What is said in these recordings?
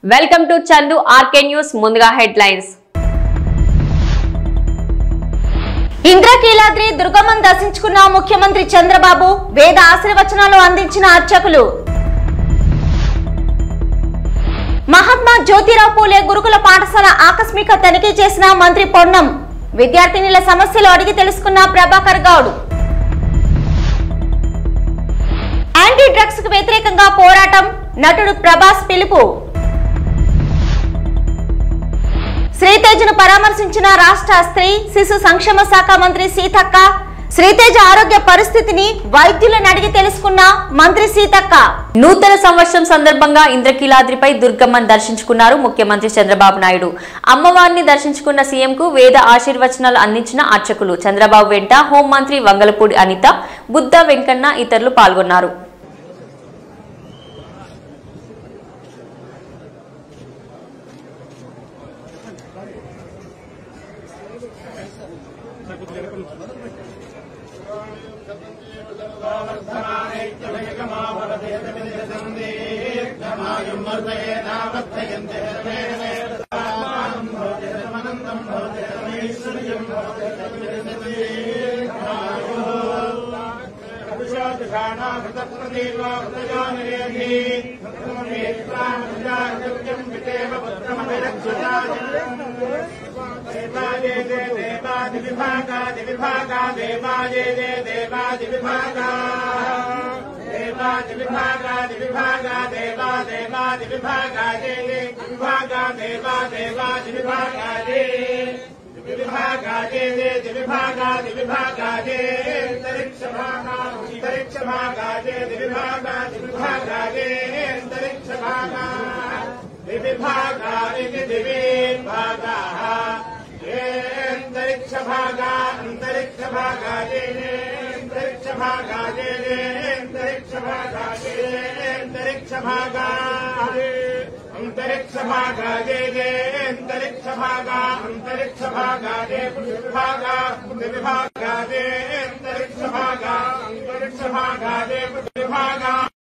Welcome to Chandu RK news. ముందుగా headlines. Indrakeeladri దుర్గమ్మను దర్శించుకున్న ముఖ్యమంత్రి చంద్రబాబు, వేద ఆశీర్వచనాలు అందించిన అర్చకులు. మహాత్మా జ్యోతిరావు పూలే గురుకుల పాఠశాల ఆకస్మిక తనిఖీ చేసిన మంత్రి పొన్నం, విద్యార్థినుల సమస్యలు అడిగి తెలుసుకున్న ప్రభాకర్ గౌడ్. యాంటీ డ్రగ్స్ కు వ్యతిరేకంగా పోరాటం, నటుడు ప్రభాస్ పిలుపు. శ్రీతేజను పరామర్శించిన రాష్ట్ర స్త్రీ శిశు సంక్షేమ శాఖ మంత్రి సీతక్క, శ్రీతేజ ఆరోగ్య పరిస్థితిని వైద్యులను అడిగి తెలుసుకున్న మంత్రి సీతక్క. నూతన సంవత్సరం సందర్భంగా ఇంద్రకీలాద్రిపై దుర్గమ్మను దర్శించుకున్నారు ముఖ్యమంత్రి చంద్రబాబు నాయుడు. అమ్మవారిని దర్శించుకున్న సీఎంకు వేద ఆశీర్వచనాలు అందించిన అర్చకులు. చంద్రబాబు వెంట హోంమంత్రి వంగలపూడి అనిత, బుద్ధ వెంకన్న ఇతరులు పాల్గొన్నారు.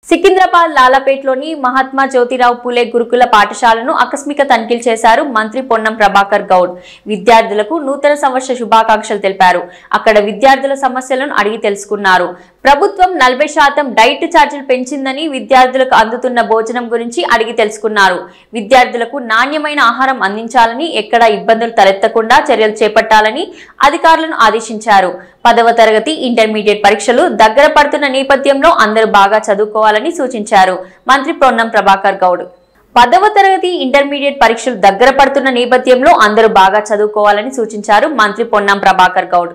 సికింద్రాబాద్ లాలాపేట్లోని మహాత్మా జ్యోతిరావు పూలే గురుకుల పాఠశాలను ఆకస్మిక తనిఖీలు చేశారు మంత్రి పొన్నం ప్రభాకర్ గౌడ్. విద్యార్థులకు నూతన సంవత్సర శుభాకాంక్షలు తెలిపారు. అక్కడ విద్యార్థుల సమస్యలను అడిగి తెలుసుకున్నారు. ప్రభుత్వం 40% డైట్ ఛార్జీలు పెంచిందని, విద్యార్థులకు అందుతున్న భోజనం గురించి అడిగి తెలుసుకున్నారు. విద్యార్థులకు నాణ్యమైన ఆహారం అందించాలని, ఎక్కడా ఇబ్బందులు తలెత్తకుండా చర్యలు చేపట్టాలని అధికారులను ఆదేశించారు. 10వ తరగతి ఇంటర్మీడియట్ పరీక్షలు దగ్గర పడుతున్న నేపథ్యంలో అందరూ బాగా చదువుకోవాలని సూచించారు మంత్రి పొన్నం ప్రభాకర్ గౌడ్. 10వ తరగతి ఇంటర్మీడియట్ పరీక్షలు దగ్గర పడుతున్న నేపథ్యంలో అందరూ బాగా చదువుకోవాలని సూచించారు మంత్రి పొన్నం ప్రభాకర్ గౌడ్.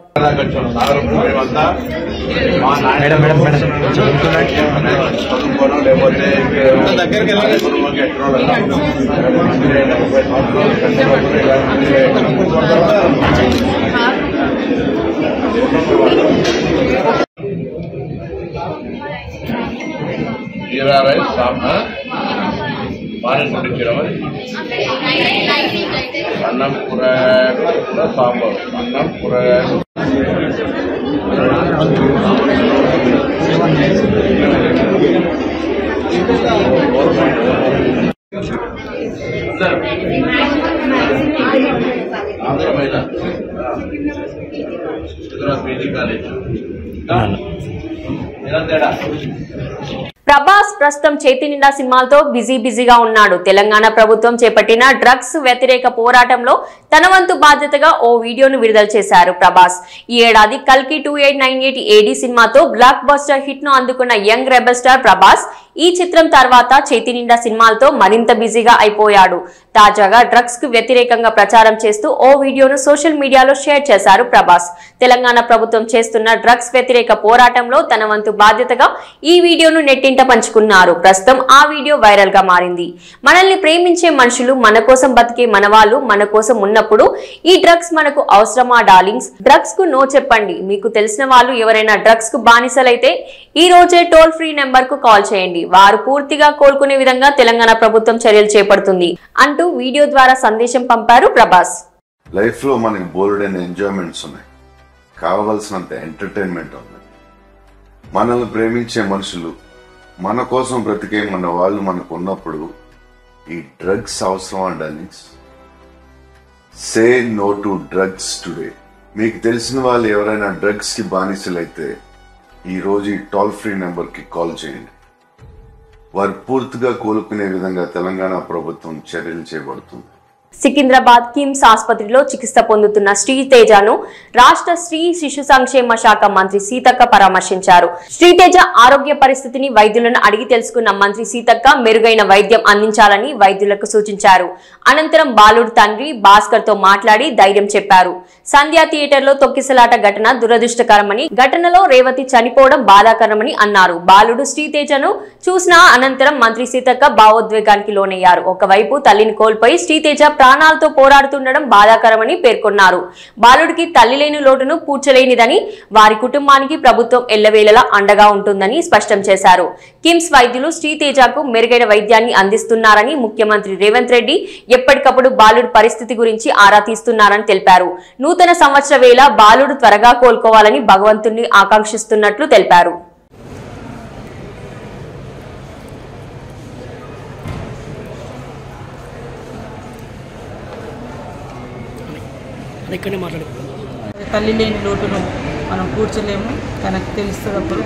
అన్నం కూరగాయలు సాంబారు, అన్నం కూరగాయలు ఆంధ్రమైన పీజీ కాలేజ్ తేడా. ప్రభాస్ ప్రస్తుతం చేతి నిండా సినిమాలతో బిజీగా ఉన్నాడు. తెలంగాణ ప్రభుత్వం చేపట్టిన డ్రగ్స్ వ్యతిరేక పోరాటంలో తన వంతు బాధ్యతగా ఓ వీడియోను విడుదల చేశారు ప్రభాస్. ఈ ఏడాది కల్కి 2898 AD సినిమాతో బ్లాక్ బస్టర్ హిట్ ను అందుకున్న యంగ్ రెబల్ స్టార్ ప్రభాస్ ఈ చిత్రం తర్వాత చేతి నిండా సినిమాలతో మరింత బిజీగా అయిపోయాడు. తాజాగా డ్రగ్స్ కు వ్యతిరేకంగా ప్రచారం చేస్తూ ఓ వీడియోను సోషల్ మీడియాలో షేర్ చేశారు ప్రభాస్. తెలంగాణ ప్రభుత్వం చేస్తున్న డ్రగ్స్ వ్యతిరేక పోరాటంలో తన వంతు బాధ్యతగా ఈ వీడియోను నెట్టింట పంచుకున్నారు. ప్రస్తుతం ఆ వీడియో వైరల్ గా మారింది. మనల్ని ప్రేమించే మనుషులు, మన కోసం బతికే మనవాళ్ళు మన కోసం ఉన్నప్పుడు ఈ డ్రగ్స్ మనకు అవసరమా డార్లింగ్స్? డ్రగ్స్ కు నో చెప్పండి. మీకు తెలిసిన వాళ్ళు ఎవరైనా డ్రగ్స్ కు బానిసలైతే ఈ రోజే టోల్ ఫ్రీ నెంబర్ కు కాల్ చేయండి. వారు పూర్తిగా కోలుకునే విధంగా తెలంగాణ ప్రభుత్వం చర్యలు చేపడుతుంది అంటూ వీడియో ద్వారా సందేశం పంపారు ప్రభాస్. లైఫ్ లో మనకి బోల్డైన ఎంజాయ్మెంట్స్ ఉన్నాయి, కావలసినంత ఎంటర్టైన్మెంట్ ఉంది. మనల్ని ప్రేమించే మనుషులు, మన కోసం బ్రతికే మన వాళ్ళు మనకు ఉన్నప్పుడు ఈ డ్రగ్స్ అవసరం అండి. Say no to drugs today. మీకు తెలిసిన వాళ్ళు ఎవరైనా డ్రగ్స్ కి బానిసలైతే ఈ రోజు ఈ టోల్ ఫ్రీ నెంబర్ కి కాల్ చేయండి. వారు పూర్తిగా కోలుకునే విధంగా తెలంగాణ ప్రభుత్వం చర్యలు చేపడుతుంది. సికింద్రాబాద్ కిమ్స్ ఆసుపత్రిలో చికిత్స పొందుతున్న శ్రీతేజను రాష్ట్ర స్త్రీ శిశు సంక్షేమ శాఖ మంత్రి సీతక్క పరామర్శించారు. శ్రీతేజ ఆరోగ్య పరిస్థితిని వైద్యులను అడిగి తెలుసుకున్న మంత్రి సీతక్క మెరుగైన వైద్యం అందించాలని వైద్యులకు సూచించారు. అనంతరం బాలుడు తండ్రి భాస్కర్ తో మాట్లాడి ధైర్యం చెప్పారు. సంధ్యా థియేటర్ లో తొక్కిసలాట ఘటన దురదృష్టకరమని, ఘటనలో రేవతి చనిపోవడం బాధాకరమని అన్నారు. బాలుడు శ్రీతేజను చూసిన అనంతరం మంత్రి సీతక్క భావోద్వేగానికి లోనయ్యారు. ఒకవైపు తల్లిని కోల్పోయి శ్రీతేజ ప్రాణాలతో పోరాడుతుండడం బాధాకరమని పేర్కొన్నారు. బాలుడికి తల్లి లేని లోటును పూడ్చలేనిదని, వారి కుటుంబానికి ప్రభుత్వం ఎల్లవేళలా అండగా ఉంటుందని స్పష్టం చేశారు. కిమ్స్ వైద్యులు శ్రీతేజకు మెరుగైన వైద్యాన్ని అందిస్తున్నారని, ముఖ్యమంత్రి రేవంత్ రెడ్డి ఎప్పటికప్పుడు బాలుడి పరిస్థితి గురించి ఆరా తీస్తున్నారని తెలిపారు. నూతన సంవత్సర వేళ బాలుడు త్వరగా కోలుకోవాలని భగవంతుణ్ణి ఆకాంక్షిస్తున్నట్లు తెలిపారు. తల్లి లేని లోటును మనం కూర్చోలేము, తనకు తెలుస్తున్నప్పుడు.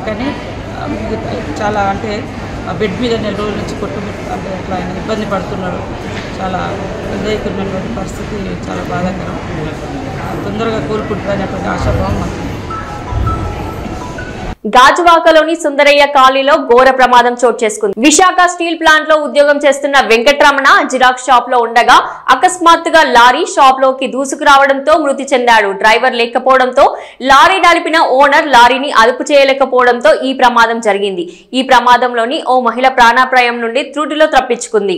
కానీ చాలా అంటే బెడ్ మీద నెల రోజుల నుంచి అంటే అట్లా ఆయన ఇబ్బంది పడుతున్నాడు. చాలా హృదయకున్నటువంటి పరిస్థితి చాలా బాధాకరం. తొందరగా కోలుకుంటారనేటువంటి ఆశాభావం మాకు. గాజువాకలోని సుందరయ్య కాలనీలో ఘోర ప్రమాదం చోటు చేసుకుంది. విశాఖ స్టీల్ ప్లాంట్ లో ఉద్యోగం చేస్తున్న వెంకటరమణ జిరాక్స్ షాప్ లో ఉండగా అకస్మాత్తుగా లారీ షాప్ లోకి దూసుకురావడంతో మృతి చెందాడు. డ్రైవర్ లేకపోవడంతో లారీ నడిపిన ఓనర్ లారీని అదుపు చేయలేకపోవడంతో ఈ ప్రమాదం జరిగింది. ఈ ప్రమాదంలోని ఓ మహిళ ప్రాణాపాయం నుండి త్రుటిలో తప్పించుకుంది.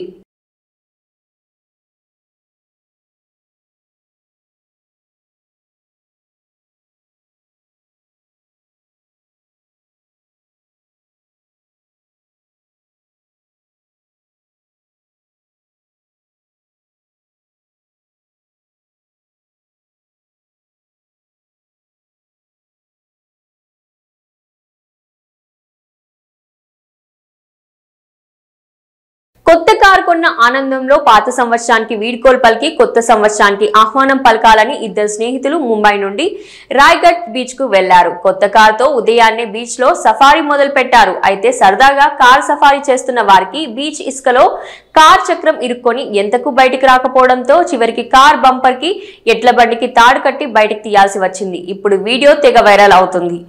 కొత్త కారు కొన్న ఆనందంలో పాత సంవత్సరానికి వీడ్కోలు పలికి కొత్త సంవత్సరానికి ఆహ్వానం పలకాలని ఇద్దరు స్నేహితులు ముంబై నుండి రాయ్గఢ్ బీచ్ కు వెళ్లారు. కొత్త కారుతో ఉదయాన్నే బీచ్ లో సఫారీ మొదలు పెట్టారు. అయితే సరదాగా కార్ సఫారీ చేస్తున్న వారికి బీచ్ ఇసుకలో కార్ చక్రం ఇరుక్కొని ఎంతకు బయటికి రాకపోవడంతో చివరికి కార్ బంపర్ కి ఎడ్ల బండికి తాడు కట్టి బయటికి తీయాల్సి వచ్చింది. ఇప్పుడు వీడియో తెగ వైరల్ అవుతుంది.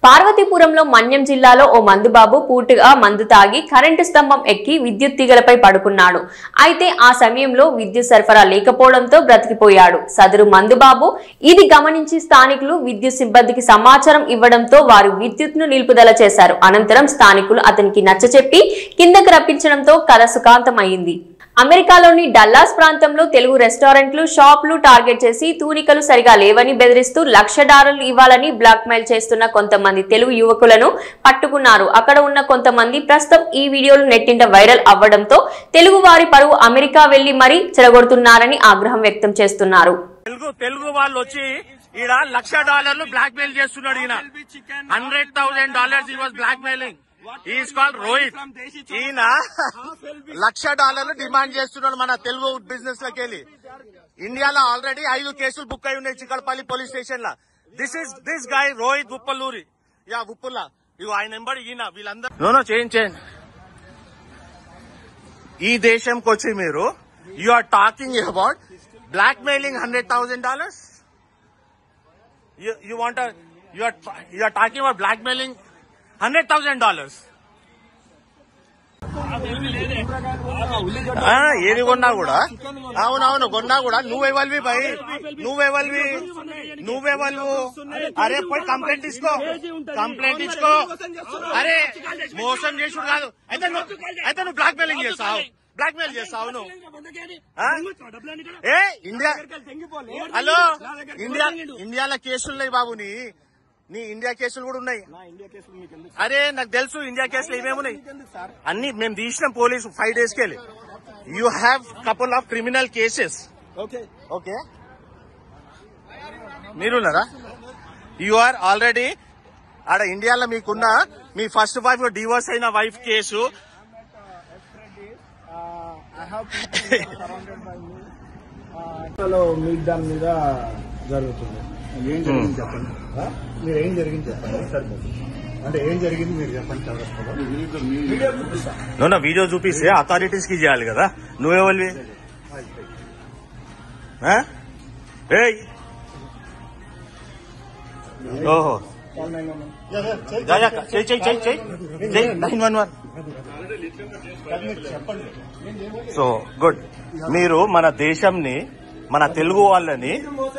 పార్వతీపురంలో మన్యం జిల్లాలో ఓ మందుబాబు పూర్తిగా మందు తాగి కరెంటు స్తంభం ఎక్కి విద్యుత్ తీగలపై పడుకున్నాడు. అయితే ఆ సమయంలో విద్యుత్ సరఫరా లేకపోవడంతో బ్రతికిపోయాడు. సదరు మందుబాబు ఇది గమనించి స్థానికులు విద్యుత్ సిబ్బందికి సమాచారం ఇవ్వడంతో వారు విద్యుత్ను నిలుపుదల చేశారు. అనంతరం స్థానికులు అతనికి నచ్చచెప్పి కిందకు రప్పించడంతో కథ సుఖాంతమైంది. అమెరికాలోని డల్లాస్ ప్రాంతంలో తెలుగు రెస్టారెంట్లు, షాపులు టార్గెట్ చేసి తూనికలు సరిగా లేవని బెదిరిస్తూ $1,00,000 ఇవ్వాలని బ్లాక్ మెయిల్ చేస్తున్న కొంతమంది తెలుగు యువకులను పట్టుకున్నారు. అక్కడ ఉన్న కొంతమంది ప్రస్తుతం ఈ వీడియోలు నెట్టింట వైరల్ అవ్వడంతో తెలుగు వారి పరువు అమెరికా వెళ్లి మరీ చెడగొడుతున్నారని ఆగ్రహం వ్యక్తం చేస్తున్నారు. తెలుగు వాళ్ళు వచ్చి ఈడ $1,00,000 బ్లాక్ మెయిల్ చేస్తున్నాడు. ఈయన $100,000 blackmailing. Is called Rohit. ఈయన $1,00,000 డిమాండ్ చేస్తున్నాడు మన తెలుగు బిజినెస్ లకి వెళ్ళి. ఇండియాలో ఆల్రెడీ 5 కేసులు బుక్ అయి ఉన్నాయి చిక్కడపల్లి పోలీస్ స్టేషన్ లా. దిస్ గాయ్ రోహిత్ ఉప్పల్లూరి ఉప్పుల్లా. ఇగో ఆయన నెంబర్ ఈయన. వీళ్ళందరూ చేయండి. ఈ దేశంకి వచ్చి మీరు యు ఆర్ టాకింగ్ అబౌట్ బ్లాక్ మెయిలింగ్ $100,000. You are talking about blackmailing $100,000. ఏది కొన్నా కూడా అవునవును కొన్నా కూడా నువ్వెవల్వి భయ్, నువ్వెవల్వు. అరే పోయి కంప్లైంట్ ఇచ్చుకో. అరే మోసం చేసుడు కాదు. అయితే నువ్వు బ్లాక్ మెయిలింగ్ చేస్తావు. బ్లాక్మెయిల్ చేస్తావు నువ్వు? ఏ ఇండియా హలో ఇండియాలో కేసులు ఉన్నాయి బాబు, నీ ఇండియా కేసులు కూడా ఉన్నాయి. అరే నాకు తెలుసు ఇండియా కేసులు ఏమేమున్నాయి అన్ని మేము తీసినాం పోలీసు 5 days కెళ్ళి. You have couple of criminal cases. Okay మీరున్నారా? యు ఆర్ ఆల్రెడీ ఆడ ఇండియాలో మీకున్న మీ ఫస్ట్ వైఫ్ డివోర్స్ అయిన వైఫ్ కేసు దాని మీద జరుగుతుంది. ఏం జరిగింది చెప్పండి, మీరు ఏం జరిగింది చెప్పండి. అంటే ఏం జరిగింది మీరు చెప్పండి. నువ్వు వీడియో చూపిస్తే అథారిటీస్ కి చేయాలి కదా, నువ్వేవాళ్ళవి? ఓహో 911. So good. మీరు మన దేశంని మన తెలుగు వాళ్ళని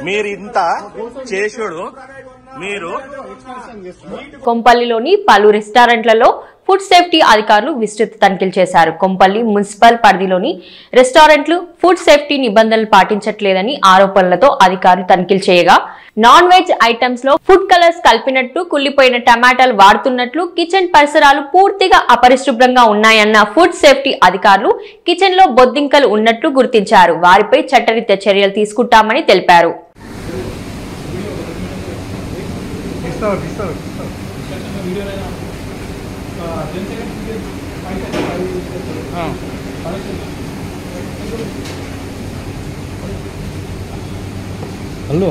మీరు ఇంత చేసుడు మీరు కొంపల్లిలోని పలు రెస్టారెంట్లలో ఫుడ్ సేఫ్టీ అధికారులు విస్తృత తనిఖీలు చేశారు. కొంపల్లి మున్సిపల్ పరిధిలోని రెస్టారెంట్లు ఫుడ్ సేఫ్టీ నిబంధనలు పాటించట్లేదని ఆరోపణలతో అధికారులు తనిఖీలు చేయగా నాన్ వెజ్ ఐటమ్స్ లో ఫుడ్ కలర్స్ కలిపినట్టు, కుళ్లిపోయిన టమాటాలు వాడుతున్నట్లు, కిచెన్ పరిసరాలు పూర్తిగా అపరిశుభ్రంగా ఉన్నాయన్న ఫుడ్ సేఫ్టీ అధికారులు కిచెన్ లో బొద్దింకలు ఉన్నట్లు గుర్తించారు. వారిపై చట్టరీత్యా చర్యలు తీసుకుంటామని తెలిపారు. హలో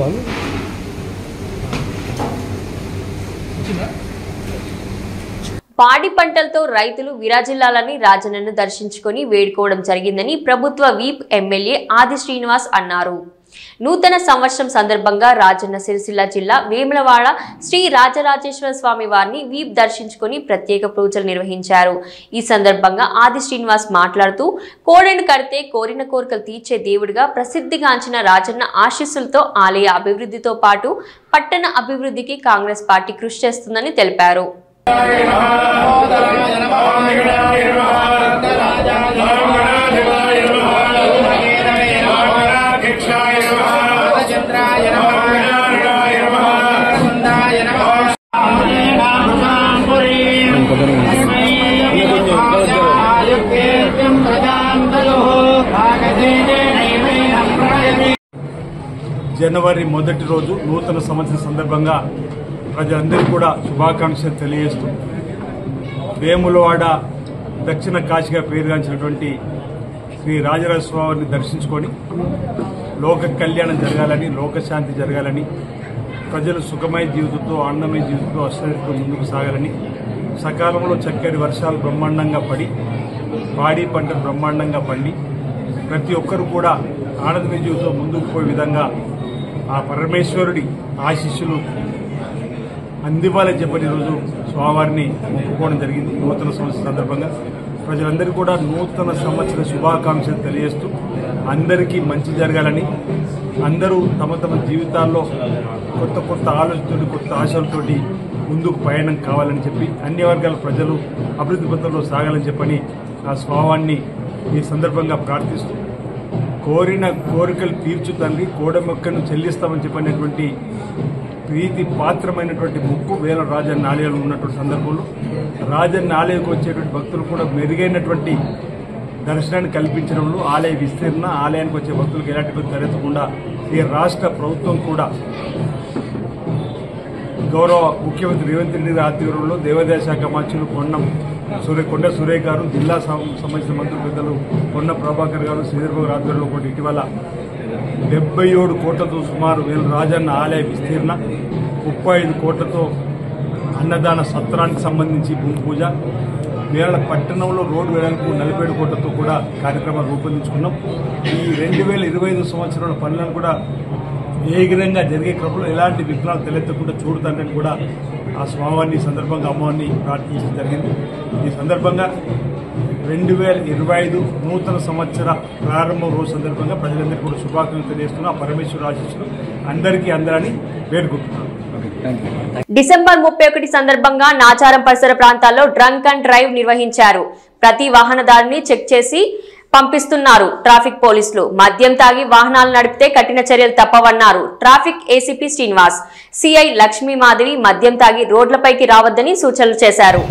పాడి పంటలతో రైతులు విరాజిల్లాలని రాజన్నను దర్శించుకుని వేడుకోవడం జరిగిందని ప్రభుత్వ వీప్ ఎమ్మెల్యే ఆది శ్రీనివాస్ అన్నారు. నూతన సంవత్సరం సందర్భంగా రాజన్న సిరిసిల్ల జిల్లా వేములవాడ శ్రీ రాజరాజేశ్వర స్వామి వారిని వీప్ దర్శించుకుని ప్రత్యేక పూజలు నిర్వహించారు. ఈ సందర్భంగా ఆది శ్రీనివాస్ మాట్లాడుతూ కోడెను కడితే కోరిన కోరికలు తీర్చే దేవుడిగా ప్రసిద్ధిగాంచిన రాజన్న ఆశీస్సులతో ఆలయ అభివృద్ధితో పాటు పట్టణ అభివృద్ధికి కాంగ్రెస్ పార్టీ కృషి చేస్తుందని తెలిపారు. జనవరి మొదటి రోజు నూతన సంవత్సరం సందర్భంగా ప్రజలందరికీ కూడా శుభాకాంక్షలు తెలియజేస్తూ వేములవాడ దక్షిణ కాశీగా పేరుగాంచినటువంటి శ్రీ రాజరాజస్వామిని దర్శించుకొని లోక కళ్యాణం జరగాలని, లోకశాంతి జరగాలని, ప్రజలు సుఖమయ జీవితంతో, ఆనందమయ జీవితంతో, అశ్వతో ముందుకు సాగాలని, సకాలంలో చక్కటి వర్షాలు బ్రహ్మాండంగా పడి పాడి పంటలు బ్రహ్మాండంగా పండి ప్రతి ఒక్కరు కూడా ఆనందమయ జీవితంతో ముందుకు పోయే విధంగా ఆ పరమేశ్వరుడి ఆశీస్సులు అందివ్వాలని చెప్పని ఈరోజు స్వామివారిని మొక్కుకోవడం జరిగింది. నూతన సంవత్సరం సందర్భంగా ప్రజలందరికీ కూడా నూతన సంవత్సర శుభాకాంక్షలు తెలియజేస్తూ అందరికీ మంచి జరగాలని, అందరూ తమ తమ జీవితాల్లో కొత్త కొత్త ఆలోచనలు, కొత్త ఆశలతోటి ముందుకు పయనం కావాలని చెప్పి అన్ని వర్గాల ప్రజలు అభివృద్ధి పథంలో సాగాలని చెప్పని ఆ స్వామివారిని ఈ సందర్భంగా ప్రార్థిస్తూ కోరిన కోరికలు తీర్చు తండ్రి, కోడమొక్కను చెల్లిస్తామని చెప్పినటువంటి ప్రీతి పాత్రమైనటువంటి ముక్కు వేల రాజన్న ఆలయాలు ఉన్నటువంటి సందర్భంలో రాజన్న ఆలయంకి వచ్చేటువంటి భక్తులు కూడా మెరుగైనటువంటి దర్శనాన్ని కల్పించడంలో ఆలయ విస్తీర్ణ, ఆలయానికి వచ్చే భక్తులకు ఎలాంటి ఇబ్బంది తలెత్తకుండా ఈ రాష్ట్ర ప్రభుత్వం కూడా గౌరవ ముఖ్యమంత్రి రేవంత్ రెడ్డి గారి ఆధ్వర్యంలో దేవాదాయ శాఖ మంత్రులు కొండ సురేఖ గారు, జిల్లా సంబంధించిన మంత్రులు పెద్దలు కొండ ప్రభాకర్ గారు, శ్రీధర్బాబు గారి ఆధ్వర్యంలో కూడా ఇటీవల 77 కోట్లతో సుమారు వేల రాజన్న ఆలయ విస్తీర్ణ, 35 కోట్లతో అన్నదాన సత్రానికి సంబంధించి భూమి పూజ, వేల పట్టణంలో రోడ్డు వేయడానికి 47 కోట్లతో కూడా కార్యక్రమాలు రూపొందించుకున్నాం. ఈ 2025 సంవత్సరాల పనులను కూడా వేగంగా జరిగే క్రమంలో ఎలాంటి విఘ్నాలు తలెత్తకుండా చూడతానని కూడా ఆ స్వామివారిని సందర్భంగా అమ్మవారిని ప్రార్థించడం జరిగింది. ఈ సందర్భంగా 2025 నూతన సంవత్సర ప్రారంభం రోజు సందర్భంగా ప్రజలందరికీ కూడా శుభాకాంక్షలు తెలియజేస్తున్నా. పరమేశ్వర ఆశీస్సులు అందరికీ అందాలని వేడుకుంటున్నాను. డిసెంబర్ 31 సందర్భంగా నాచారం పరిసర ప్రాంతాల్లో డ్రంక్ అండ్ డ్రైవ్ నిర్వహించారు. ప్రతి వాహనదారుని చెక్ చేసి పంపిస్తున్నారు ట్రాఫిక్ పోలీసులు. మద్యం తాగి వాహనాలు నడిపితే కఠిన చర్యలు తప్పవన్నారు traffic ACP Srinivas. CI Lakshmi Madhavi మద్యం తాగి రోడ్లపైకి రావద్దని సూచనలు చేశారు.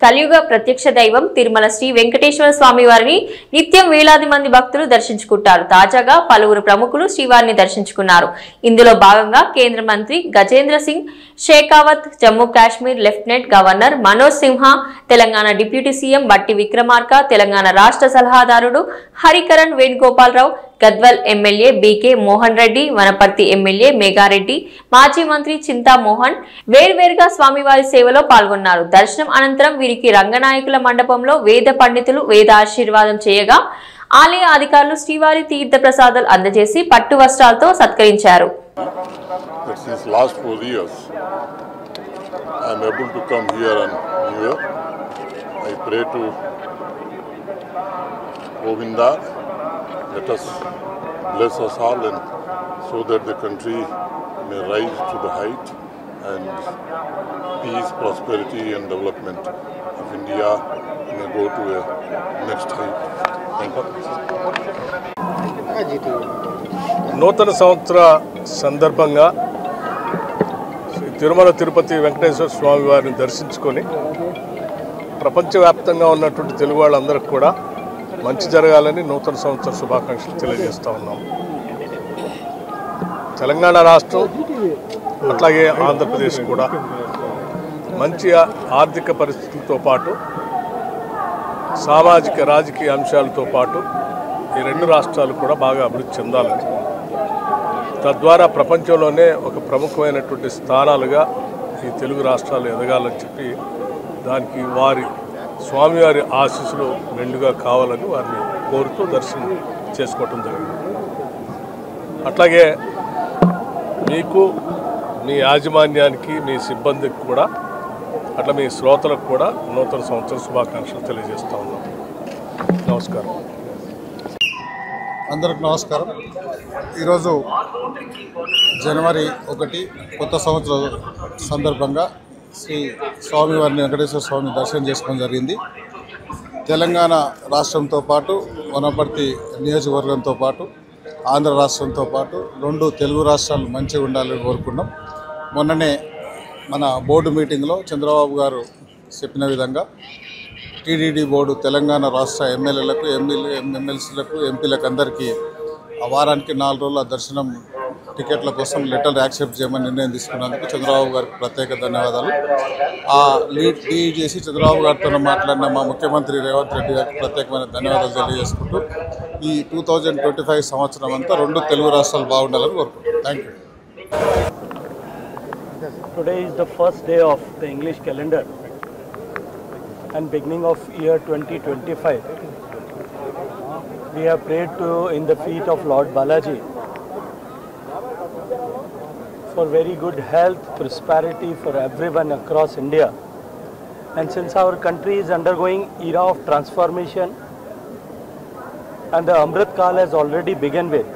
కలియుగ ప్రత్యక్ష దైవం తిరుమల శ్రీ వెంకటేశ్వర స్వామి వారిని నిత్యం వేలాది మంది భక్తులు దర్శించుకుంటారు. తాజాగా పలువురు ప్రముఖులు శ్రీవారిని దర్శించుకున్నారు. ఇందులో భాగంగా కేంద్ర మంత్రి Gajendra Singh Shekhawat, Jammu Kashmir lieutenant governor Manoj Sinha, Telangana deputy CM Bhatti Vikramarka, Telangana రాష్ట్ర సలహాదారుడు Harikaran Venugopala Rao, Gadwal MLA BK Mohan Reddy, Wanaparthy MLA Megha Reddy, మాజీ మంత్రి చింతామోహన్ వేర్వేరుగా స్వామివారి సేవలో పాల్గొన్నారు. దర్శనం అనంతరం వీరికి రంగనాయకుల మండపంలో వేద పండితులు వేద ఆశీర్వాదం చేయగా ఆలయ అధికారులు శ్రీవారి తీర్థ ప్రసాదాలు అందజేసి పట్టు వస్త్రాలతో సత్కరించారు. Since last 4 years, I am able to come here on New Year. I pray to Govinda, let us bless us all and so that the country may rise to the height and peace, prosperity and development of India may go to a next height. Thank you. నూతన సంవత్సర సందర్భంగా తిరుమల తిరుపతి వెంకటేశ్వర స్వామి వారిని దర్శించుకొని ప్రపంచవ్యాప్తంగా ఉన్నటువంటి తెలుగు వాళ్ళందరికీ కూడా మంచి జరగాలని నూతన సంవత్సర శుభాకాంక్షలు తెలియజేస్తూ ఉన్నాం. తెలంగాణ రాష్ట్రం అట్లాగే ఆంధ్రప్రదేశ్ కూడా మంచి ఆర్థిక పరిస్థితులతో పాటు సామాజిక రాజకీయ అంశాలతో పాటు ఈ రెండు రాష్ట్రాలు కూడా బాగా అభివృద్ధి చెందాలని, తద్వారా ప్రపంచంలోనే ఒక ప్రముఖమైనటువంటి స్థానాలుగా ఈ తెలుగు రాష్ట్రాలు ఎదగాలని చెప్పి దానికి వారి స్వామివారి ఆశీస్సులు మెండుగా కావాలని వారిని కోరుతూ దర్శనం చేసుకోవటం జరిగింది. అట్లాగే మీకు, మీ యాజమాన్యానికి, మీ సిబ్బందికి కూడా, అట్లా మీ శ్రోతలకు కూడా నూతన సంవత్సర శుభాకాంక్షలు తెలియజేస్తూ ఉన్నాం. నమస్కారం. అందరికి నమస్కారం. ఈరోజు జనవరి 1 కొత్త సంవత్సరం సందర్భంగా శ్రీ స్వామివారిని వెంకటేశ్వర స్వామిని దర్శనం చేసుకోవడం జరిగింది. తెలంగాణ రాష్ట్రంతో పాటు వనపర్తి నియోజకవర్గంతో పాటు ఆంధ్ర రాష్ట్రంతో పాటు 2 తెలుగు రాష్ట్రాలు మంచిగా ఉండాలని కోరుకున్నాం. మొన్ననే మన బోర్డు మీటింగ్లో చంద్రబాబు గారు చెప్పిన విధంగా టీడీడీ బోర్డు తెలంగాణ రాష్ట్ర ఎమ్మెల్యేలకు, ఎమ్మెల్సీలకు, ఎంపీలకు అందరికీ వారానికి 4 రోజుల దర్శనం టికెట్ల కోసం లెటర్ యాక్సెప్ట్ చేయమని నిర్ణయం తీసుకున్నందుకు చంద్రబాబు గారికి ప్రత్యేక ధన్యవాదాలు. ఆ లీడ్ చేసి చంద్రబాబు గారితో మాట్లాడిన మా ముఖ్యమంత్రి రేవంత్ రెడ్డి గారికి ప్రత్యేకమైన ధన్యవాదాలు తెలియజేసుకుంటూ ఈ 2025 సంవత్సరం అంతా 2 తెలుగు రాష్ట్రాలు బాగుండాలని కోరుకుంటున్నాను. Thank you. Today is the first day of the English calendar and beginning of year 2025. We have prayed in the feet of Lord Balaji for very good health, prosperity for everyone across India. And since our country is undergoing era of transformation and the Amrit Kal has already begun with,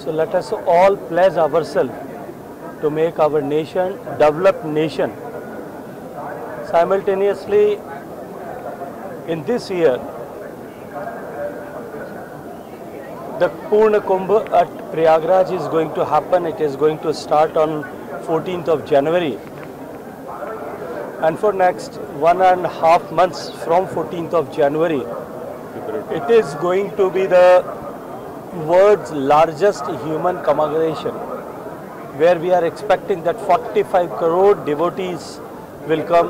so let us all pledge ourselves to make our nation developed nation. Simultaneously, in this year, the Purna Kumbh at Prayagraj is going to happen. It is going to start on 14th of January. And for next 1.5 months from 14th of January, it is going to be the world's largest human congregation, where we are expecting that 45 crore devotees will come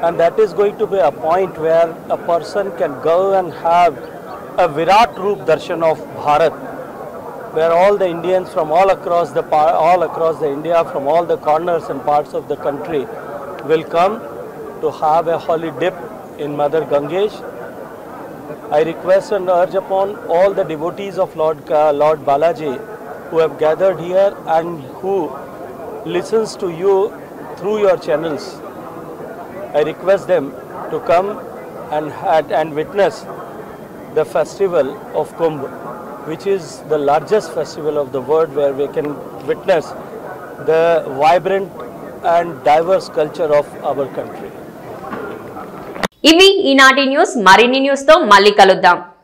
And that is going to be a point where a person can go and have a Virat Roop Darshan of Bharat, where all the Indians from all across the India, from all the corners and parts of the country, will come to have a holy dip in Mother Gangesh. I request and urge upon all the devotees of Lord Balaji who have gathered here and who listens to you through your channels. I request them to come and witness the festival of Kumbh, which is the largest festival of the world, where we can witness the vibrant and diverse culture of our country. ఇవి ఈనాటి news. మరిన్ని news తో మళ్ళీ కలుద్దాం.